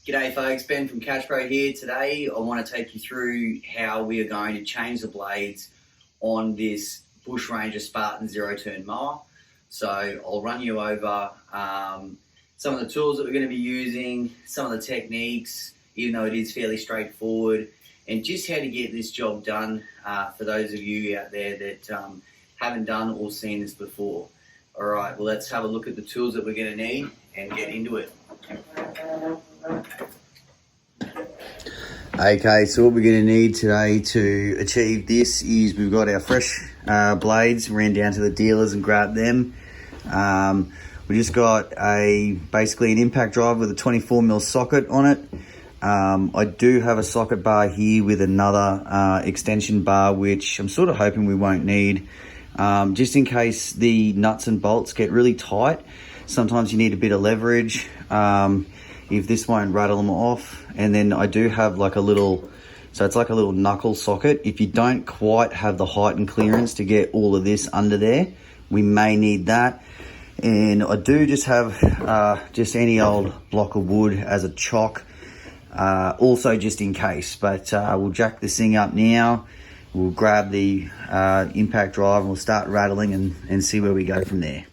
G'day folks, Ben from Cash Pro here. Today I want to take you through how we are going to change the blades on this Bushranger Spartan Zero Turn Mower. So I'll run you over some of the tools that we're going to be using, some of the techniques, even though it is fairly straightforward, and just how to get this job done for those of you out there that haven't done or seen this before. Alright, well let's have a look at the tools that we're going to need and get into it. Okay, so what we're going to need today to achieve this is we've got our fresh blades. Ran down to the dealers and grabbed them. We just got basically an impact drive with a 24mm socket on it. I do have a socket bar here with another extension bar, which I'm sort of hoping we won't need. Just in case the nuts and bolts get really tight, sometimes you need a bit of leverage. If this won't rattle them off. And then I do have like a little, so it's like a little knuckle socket. If you don't quite have the height and clearance to get all of this under there, we may need that. And I do just have just any old block of wood as a chock, also just in case. But we'll jack this thing up now. We'll grab the impact drive and we'll start rattling and see where we go from there.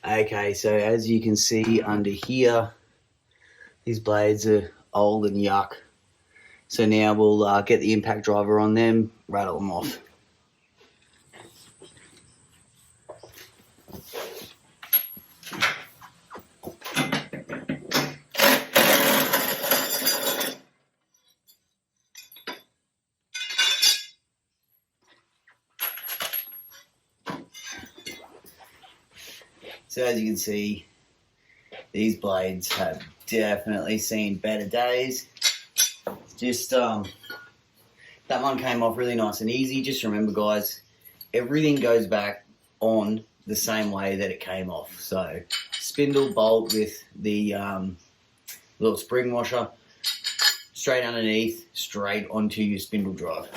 Okay, so as you can see under here, these blades are old and yuck. So now we'll get the impact driver on them, rattle them off. So as you can see, these blades have definitely seen better days. Just that one came off really nice and easy. Just remember guys, everything goes back on the same way that it came off. So spindle bolt with the little spring washer, straight underneath, straight onto your spindle drive.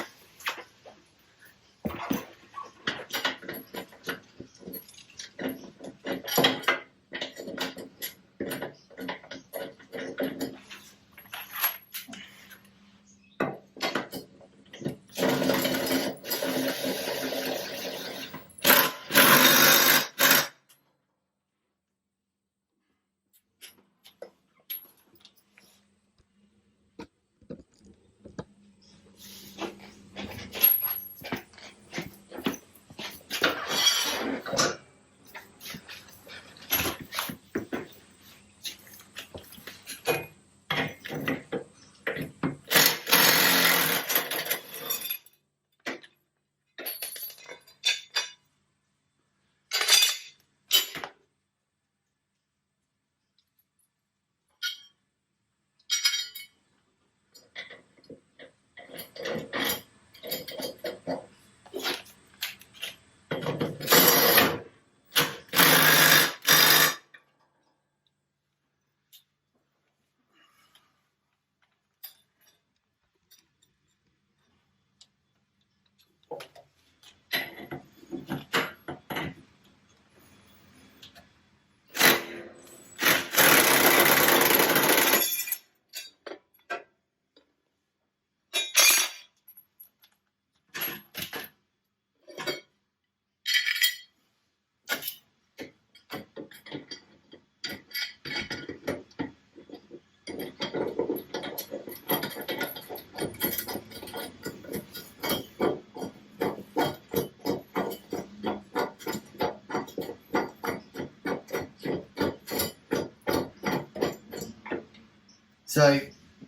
So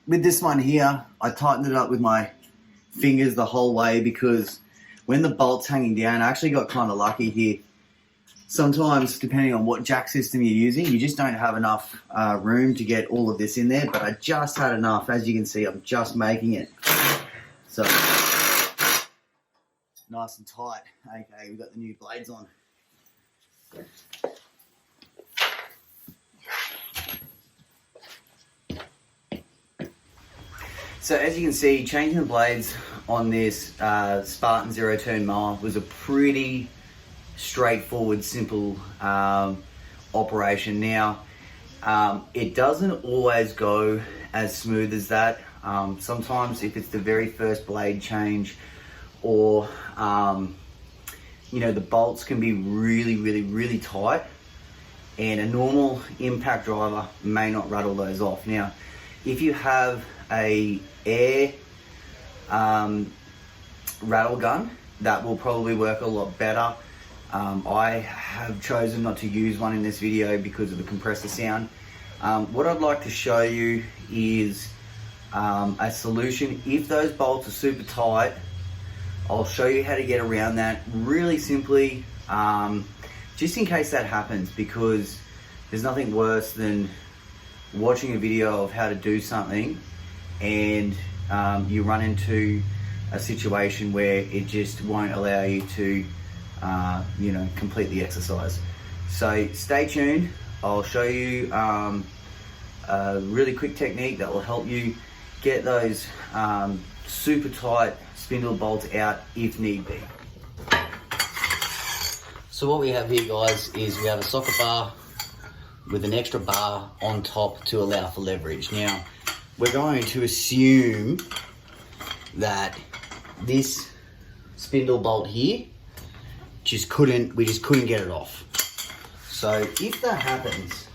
with this one here, I tightened it up with my fingers the whole way because when the bolt's hanging down, I actually got kind of lucky here. Sometimes, depending on what jack system you're using, you just don't have enough room to get all of this in there, but I just had enough. As you can see, I'm just making it. So, nice and tight. Okay, we've got the new blades on. So as you can see, changing the blades on this Spartan Zero Turn Mower was a pretty straightforward, simple operation. Now, it doesn't always go as smooth as that. Sometimes if it's the very first blade change, or you know, the bolts can be really tight, and a normal impact driver may not rattle those off. Now, if you have a air rattle gun, that will probably work a lot better. I have chosen not to use one in this video because of the compressor sound. What I'd like to show you is a solution. If those bolts are super tight, I'll show you how to get around that really simply, just in case that happens, because there's nothing worse than watching a video of how to do something and you run into a situation where it just won't allow you to you know, complete the exercise. So stay tuned. I'll show you a really quick technique that will help you get those super tight spindle bolts out if need be. So what we have here, guys, is we have a socket bar with an extra bar on top to allow for leverage. Now, we're going to assume that this spindle bolt here we just couldn't get it off. So if that happens,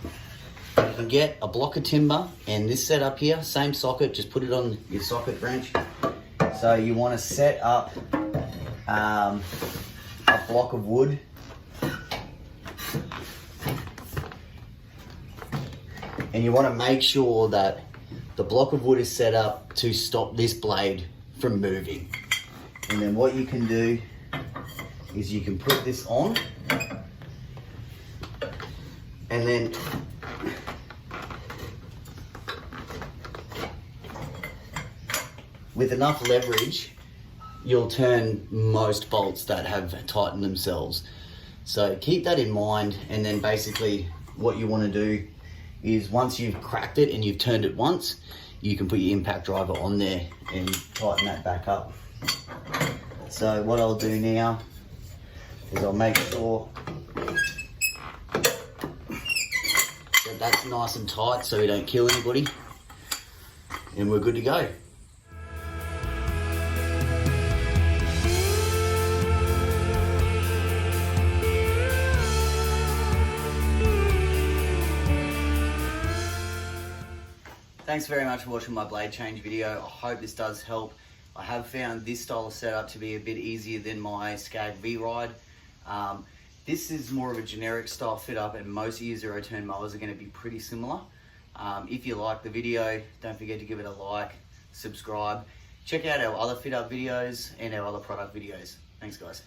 you can get a block of timber and this setup here, same socket, just put it on your socket wrench. So you want to set up a block of wood, and you want to make sure that the block of wood is set up to stop this blade from moving. And then what you can do is you can put this on, and then with enough leverage, you'll turn most bolts that have tightened themselves. So keep that in mind, and then basically what you want to do is once you've cracked it and you've turned it once, you can put your impact driver on there and tighten that back up. So what I'll do now is I'll make sure that that's nice and tight so we don't kill anybody, and we're good to go. Thanks very much for watching my blade change video. I hope this does help. I have found this style of setup to be a bit easier than my Skag V-Ride. This is more of a generic style fit up, and most of your Zero Turn mowers are going to be pretty similar. If you like the video, don't forget to give it a like, subscribe. Check out our other fit up videos and our other product videos. Thanks, guys.